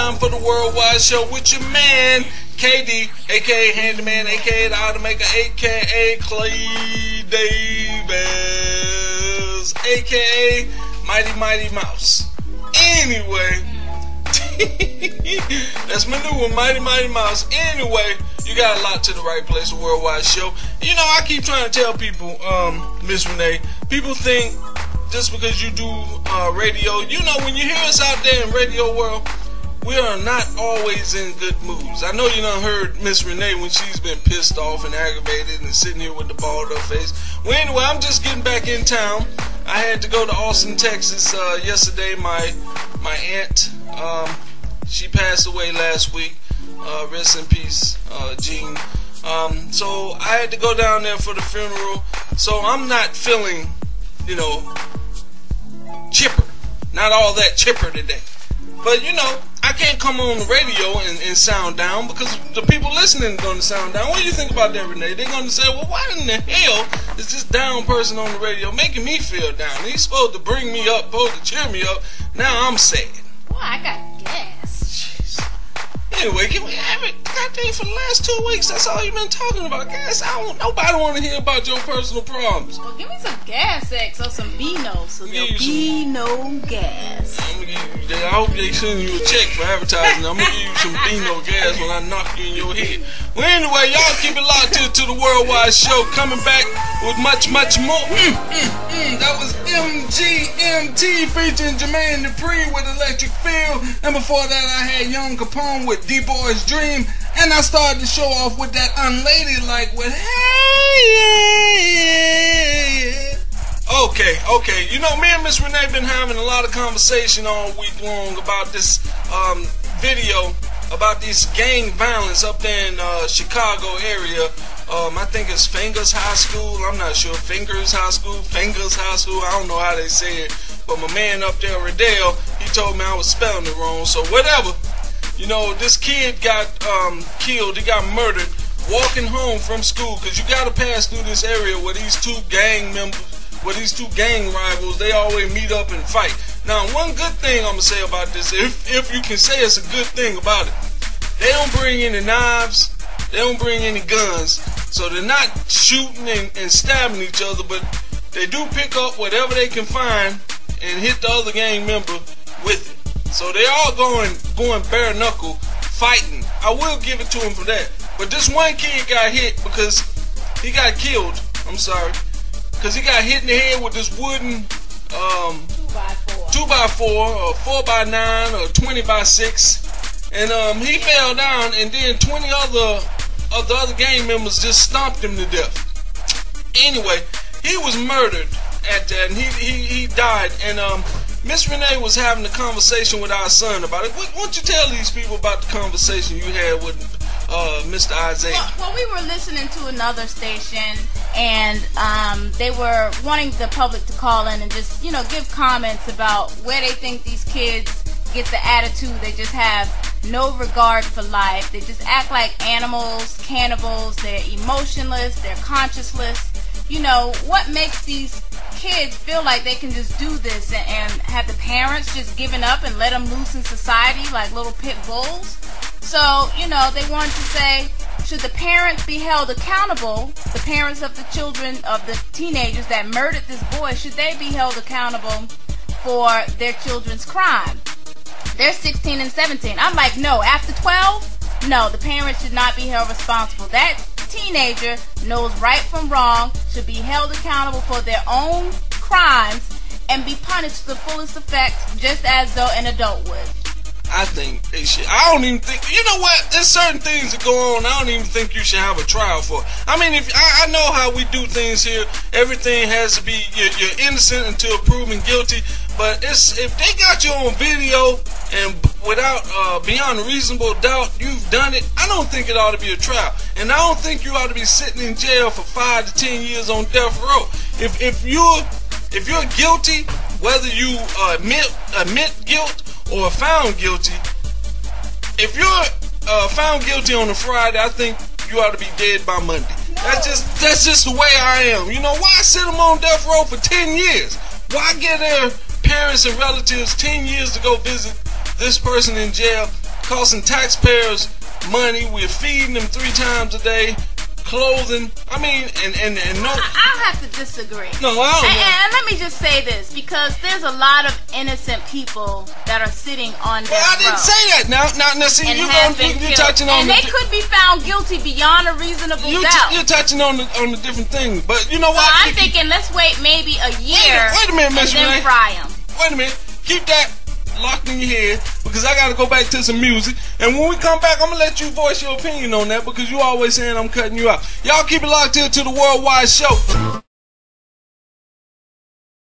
time for the Worldwide Show with your man, KD, a.k.a. Handyman, a.k.a. the Automaker, a.k.a. Clay Davis, a.k.a. Mighty Mouse. Anyway, that's my new one, Mighty Mouse. Anyway, you got a lot to the right place, the Worldwide Show. You know, I keep trying to tell people, Miss Renee, people think just because you do radio, you know, when you hear us out there in radio world, we are not always in good moods. I know you done heard Miss Renee when she's been pissed off and aggravated and sitting here with the balled up face. Well, anyway, I'm just getting back in town. I had to go to Austin, Texas yesterday. My aunt, she passed away last week. Rest in peace, Jean. So I had to go down there for the funeral. So I'm not feeling, you know, chipper. Not all that chipper today. But, you know, I can't come on the radio and sound down because the people listening are going to sound down. What do you think about that, Renee? They're going to say, well, why in the hell is this down person on the radio making me feel down? He's supposed to bring me up, supposed to cheer me up. Now I'm sad. Well, I got gas. Jeez. Anyway, can we have it? Goddamn, for the last 2 weeks, that's all you've been talking about. Gas. Nobody want to hear about your personal problems. Well, give me some gas X or some Beano, so there'll be no gas. I'm gonna give you, I hope they send you a check for advertising. I'm gonna give you some Beano gas when I knock you in your head. Well, anyway, y'all keep it locked to the Worldwide Show, coming back with much more. That was MGMT featuring Jermaine Dupri with Electric Feel, and before that I had Young Capone with D-Boy's Dream, and I started the show off with that Unladylike with Hey. Okay. You know, me and Miss Renee been having a lot of conversation all week long about this video about this gang violence up there in Chicago area. I think it's Fingers High School. I'm not sure. Fingers High School. I don't know how they say it. But my man up there, Riddell, he told me I was spelling it wrong. So whatever. You know, this kid got killed. He got murdered walking home from school, because you got to pass through this area where these two gang rivals, they always meet up and fight. Now, one good thing I'm going to say about this, if you can say it's a good thing about it, they don't bring any knives, they don't bring any guns, so they're not shooting and stabbing each other, but they do pick up whatever they can find and hit the other gang member with it. So they all going bare knuckle fighting. I will give it to him for that. But this one kid got hit because he got killed. I'm sorry. Because he got hit in the head with this wooden 2x4 or 4x9 or 20x6. And he fell down, and then 20 of the other gang members just stomped him to death. Anyway, he was murdered at that, and he died. And Miss Renee was having a conversation with our son about it. Why don't you tell these people about the conversation you had with Mr. Isaiah? Well, we were listening to another station, and they were wanting the public to call in and just, you know, give comments about where they think these kids get the attitude. They just have no regard for life. They just act like animals, cannibals. They're emotionless. They're conscienceless. You know, what makes these kids feel like they can just do this and have the parents just giving up and let them loose in society like little pit bulls? So, you know, they wanted to say, should the parents be held accountable, the parents of the children, of the teenagers that murdered this boy, should they be held accountable for their children's crime? They're 16 and 17. I'm like, no, after 12, no, the parents should not be held responsible. That teenager knows right from wrong, should be held accountable for their own crimes, and be punished to the fullest effect, just as though an adult would. I think they should. I don't even think, you know what, there's certain things that go on I don't even think you should have a trial for. I mean, if I know how we do things here. Everything has to be, you're innocent until proven guilty. But if they got you on video and without beyond a reasonable doubt you've done it, I don't think it ought to be a trial. And I don't think you ought to be sitting in jail for 5 to 10 years on death row. If you're guilty, whether you admit guilt or found guilty, if you're found guilty on a Friday, I think you ought to be dead by Monday. No. That's just the way I am. You know, why sit them on death row for 10 years? Why get their parents and relatives 10 years to go visit this person in jail costing taxpayers money. We're feeding them 3 times a day. Clothing, I mean, and no. I'll have to disagree. No, I don't. And let me just say this, because there's a lot of innocent people that are sitting on Well, I didn't say that. Now see, you're touching on. And they could be found guilty beyond a reasonable doubt. You're touching on the different things, but you know what? So I'm thinking, let's wait maybe a year. Wait a minute, Miss and Renee. then fry them. Wait a minute. Keep that locked in your head, because I gotta go back to some music, and when we come back I'm gonna let you voice your opinion on that, because you always saying I'm cutting you out. Y'all keep it locked here to the Worldwide Show.